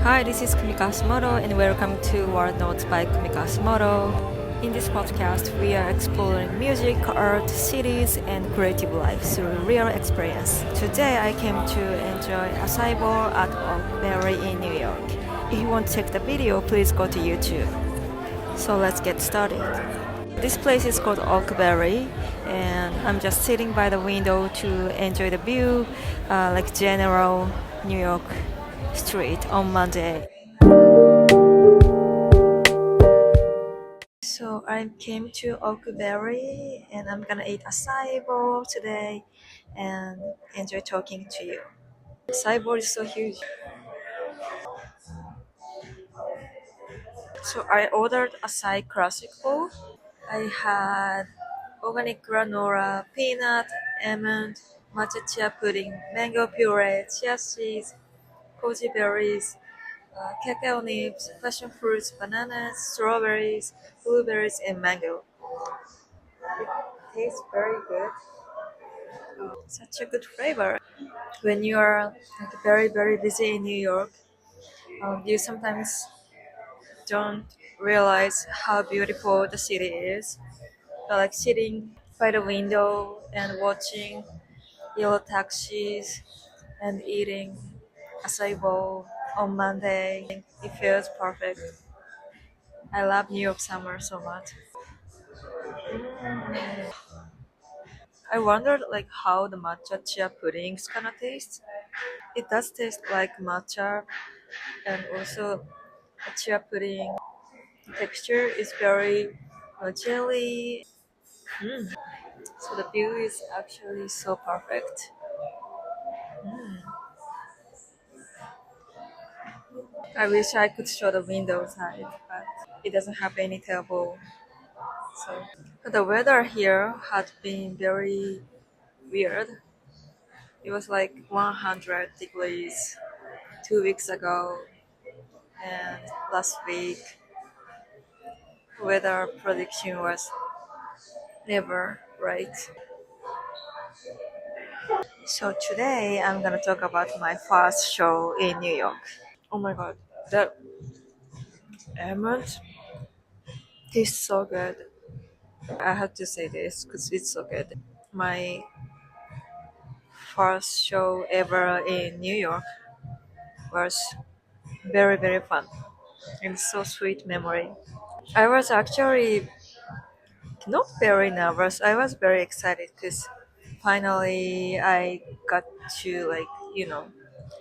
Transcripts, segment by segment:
Hi, this is Kumika Hashimoto and welcome to World Notes by Kumika Hashimoto. In this podcast, we are exploring music, art, cities, and creative life through real experience. Today, I came to enjoy acai bowl at Oakberry in New York. If you want to check the video, please go to YouTube. So let's get started. This place is called Oakberry, and I'm just sitting by the window to enjoy the view, like general New York street on Monday. So I came to Oakberry, and I'm gonna eat acai bowl today, and enjoy talking to you. Acai bowl is so huge. So I ordered acai classic bowl. I had organic granola, peanut, almond, matcha chia pudding, mango puree, chia seeds, koji berries, cacao nibs, passion fruits, bananas, strawberries, blueberries, and mango. It tastes very good. Such a good flavor. When you are like very busy in New York, you sometimes don't realize how beautiful the city is. But like sitting by the window and watching yellow taxis and eating acai bowl on Monday, it feels perfect. I love New York summer so much. I wondered like how the matcha chia pudding is gonna taste. It does taste like matcha, and also a chia pudding texture is very jelly. So the view is actually so perfect. I wish I could show the window side, but it doesn't have any table. So the weather here had been very weird. It was like 100 degrees 2 weeks ago, and last week weather prediction was never right. So today I'm gonna talk about my first show in New York. Oh my god, the almond tastes so good. I have to say this because it's so good. My first show ever in New York was very fun and so sweet memory. I was actually not very nervous. I was very excited because finally I got to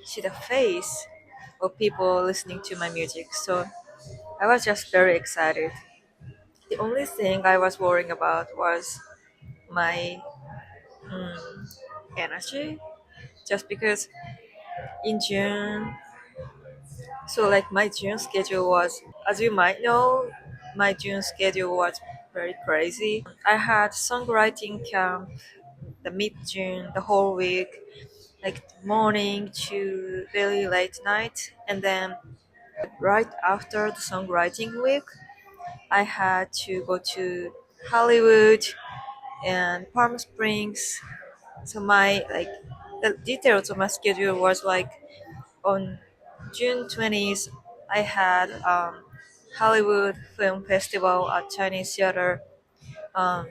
see the face of people listening to my music. So I was just very excited. The only thing I was worrying about was my energy, just because in June, so like my June schedule was, as you might know, my June schedule was very crazy. I had songwriting camp the mid June, the whole week, like morning to really late night, and then right after the songwriting week, I had to go to Hollywood and Palm Springs. So my like the details of my schedule was like on June 20th, I had Hollywood Film Festival at Chinese Theater um,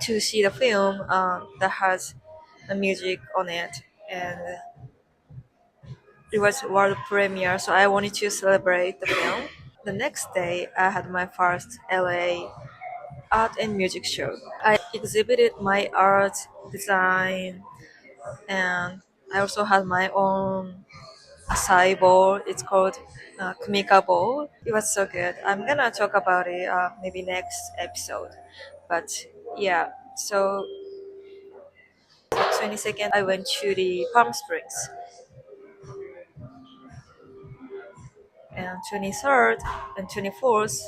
to see the film that has the music on it, and it was world premiere. So I wanted to celebrate the film. The next day, I had my first LA art and music show. I exhibited my art, design, and I also had my own acai bowl. It's called Kumika bowl. It was so good. I'm gonna talk about it maybe next episode. But yeah, so 22nd I went to the Palm Springs, and 23rd and 24th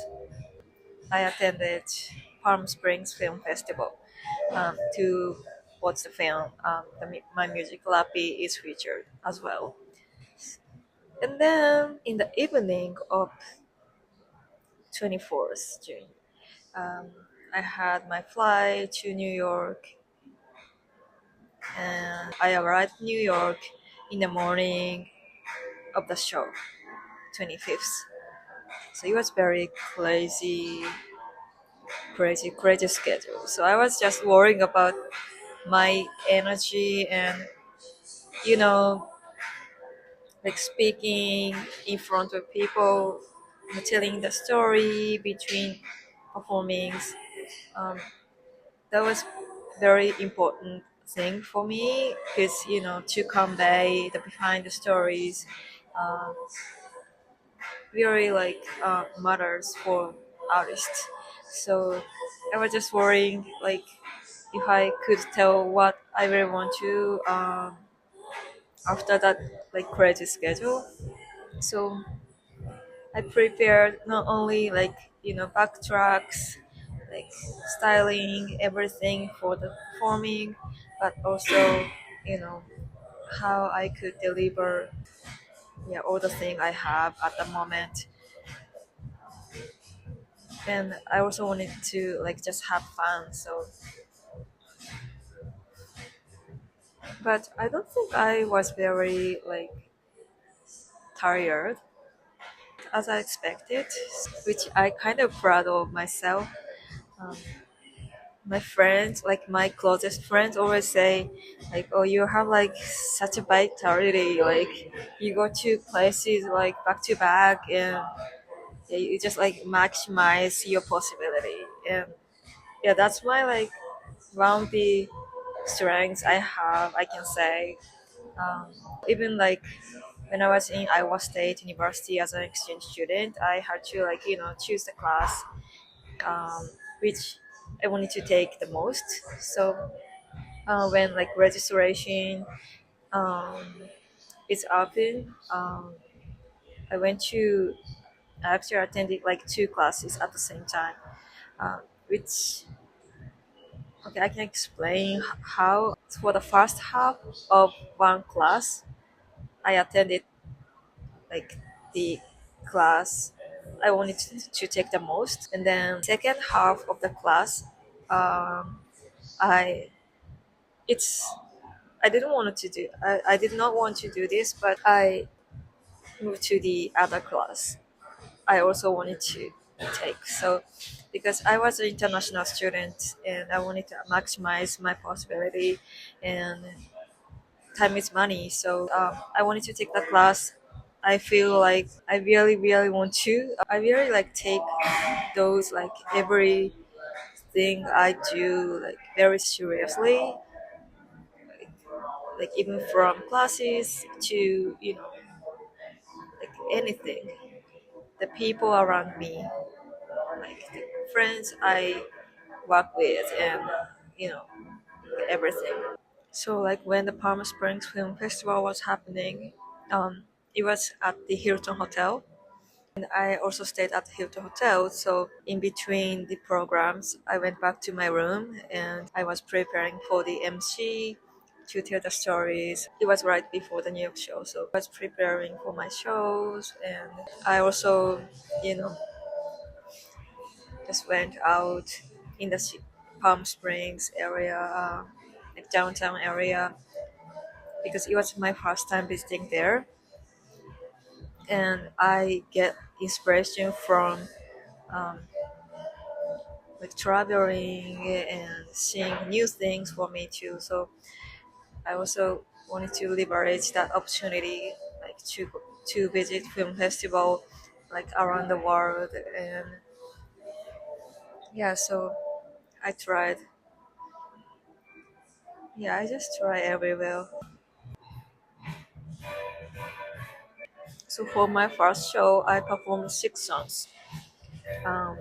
I attended Palm Springs Film Festival to watch the film. My music Lappy is featured as well. And then in the evening of 24th June, um, I had my flight to New York, and I arrived in New York in the morning of the show. 25th. So it was very crazy schedule. So I was just worrying about my energy and, you know, like speaking in front of people, telling the story between performings. Um, that was very important thing for me because, to convey the behind the stories uh, really matters for artists. So I was just worrying like if I could tell what I really want to after that like crazy schedule. So I prepared not only backtracks, like styling, everything for the performing, but also you know how I could deliver all the thing I have at the moment. And I also wanted to like just have fun. So, but I don't think I was very like tired as I expected, which I kind of proud of myself. Um, my friends, like my closest friends, always say, like, "Oh, you have like such a vitality. Like, you go to places like back to back, and you just like maximize your possibility." And yeah, that's my like one of the strengths I have. I can say, even like when I was in Iowa State University as an exchange student, I had to like choose the class which I wanted to take the most. So when like registration um, is open, I went to actually attended like two classes at the same time, which okay I can explain how for the first half of one class I attended like the class I wanted to take the most, and then second half of the class, I it's I didn't want to do. I did not want to do this, but I moved to the other class. I also wanted to take so because I was an international student and I wanted to maximize my possibility, and time is money. So I wanted to take the class. I feel like I really want to. I really like take those like everything I do like very seriously, like even from classes to like anything. The people around me, like the friends I work with, and you know everything. So like when the Palm Springs Film Festival was happening, it was at the Hilton Hotel. And I also stayed at the Hilton Hotel. So in between the programs, I went back to my room and I was preparing for the MC to tell the stories. It was right before the New York show, so I was preparing for my shows, and I also, you know, just went out in the Palm Springs area, like downtown area, because it was my first time visiting there, and I get inspiration from um, like traveling and seeing new things for me too. So I also wanted to leverage that opportunity, like to visit film festival, like around the world, and yeah. So I tried. Yeah, I just try everywhere. So for my first show, I performed 6 songs, um,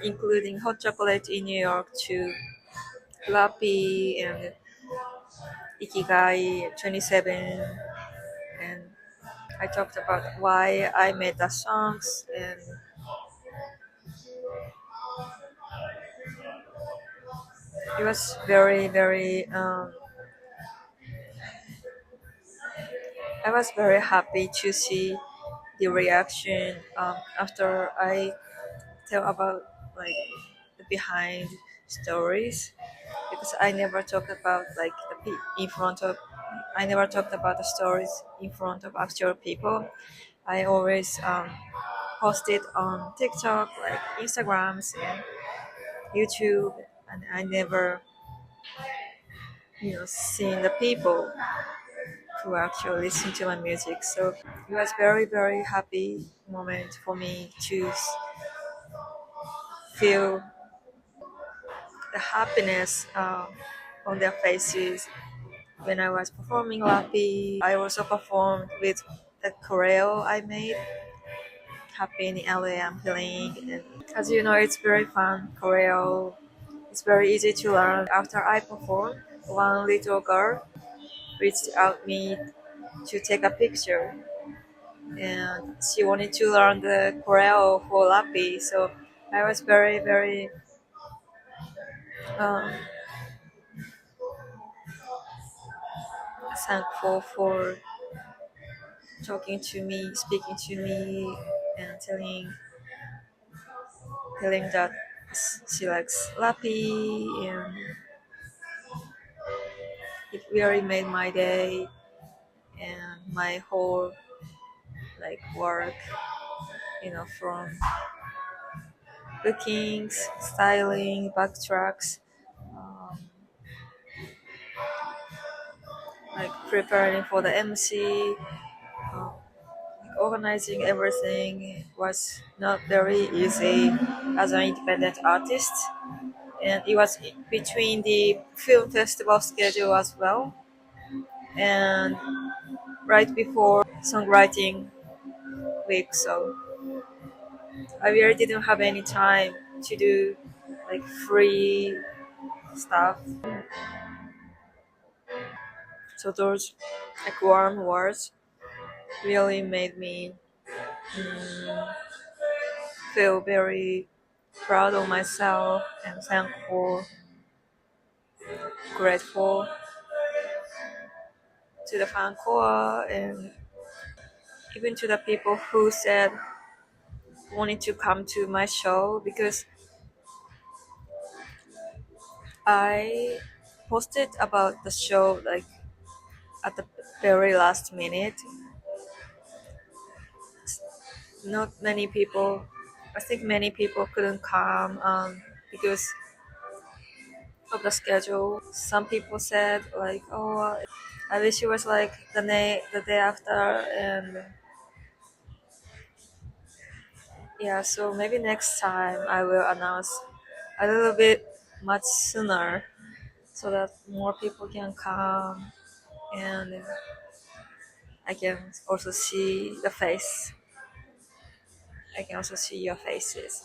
including Hot Chocolate in New York to Lappy and Ikigai 27, and I talked about why I made the songs, and it was very. I was very happy to see the reaction after I tell about like the behind stories, because I never talk about like in front of. I never talked about the stories in front of actual people, I always post it on TikTok, like Instagrams and YouTube, and I never, seen the people who actually listen to my music. So it was very, very happy moment for me to feel the happiness on their faces when I was performing Lappy. I also performed with the choreo I made, Happy in LA, I'm feeling. And as you know, it's very fun, choreo. It's very easy to learn. After I performed, one little girl reached out me to take a picture, and she wanted to learn the choreo for Lappy. So I was very, very um, thankful for talking to me, speaking to me, and telling that she likes Lappy, and it really made my day and my whole like work, from bookings, styling, backtracks, um, like preparing for the MC, um, organizing everything was not very easy as an independent artist, and it was between the film festival schedule as well, and right before songwriting week. So I really didn't have any time to do like free stuff. So those like warm words really made me feel very proud of myself and thankful, grateful to the fan core, and even to the people who said wanted to come to my show, because I posted about the show like at the very last minute. Not many people, I think many people couldn't come because of the schedule. Some people said like, "Oh, I wish it was like the day after," and yeah. So maybe next time I will announce a little bit much sooner so that more people can come, and I can also see the face. I can also see your faces.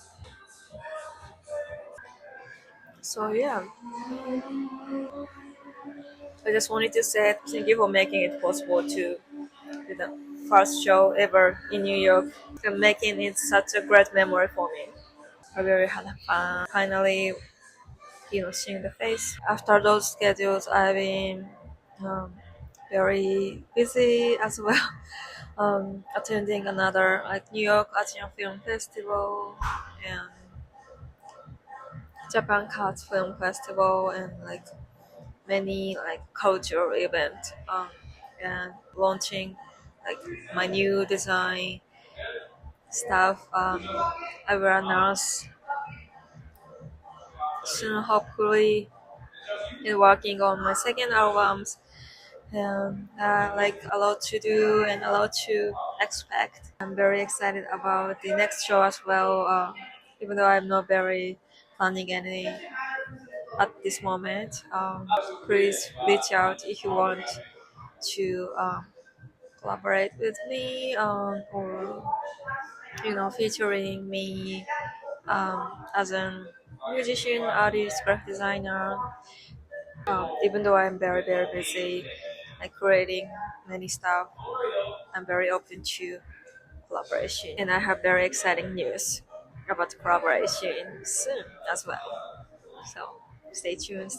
So yeah, I just wanted to say thank you for making it possible to do the first show ever in New York and making it such a great memory for me. I really had fun. Finally, seeing the face. After those schedules, I've been um, very busy as well. Attending another like New York Asian Film Festival and Japan Cuts Film Festival, and like many like cultural event, and launching like my new design stuff. I will announce soon, hopefully, and working on my second albums, and like a lot to do and a lot to expect. I'm very excited about the next show as well, even though I'm not very planning any at this moment. Please reach out if you want to collaborate with me, or featuring me as a musician, artist, graphic designer. Even though I'm very, very busy, like creating many stuff, I'm very open to collaboration. And I have very exciting news about collaboration soon as well. So stay tuned.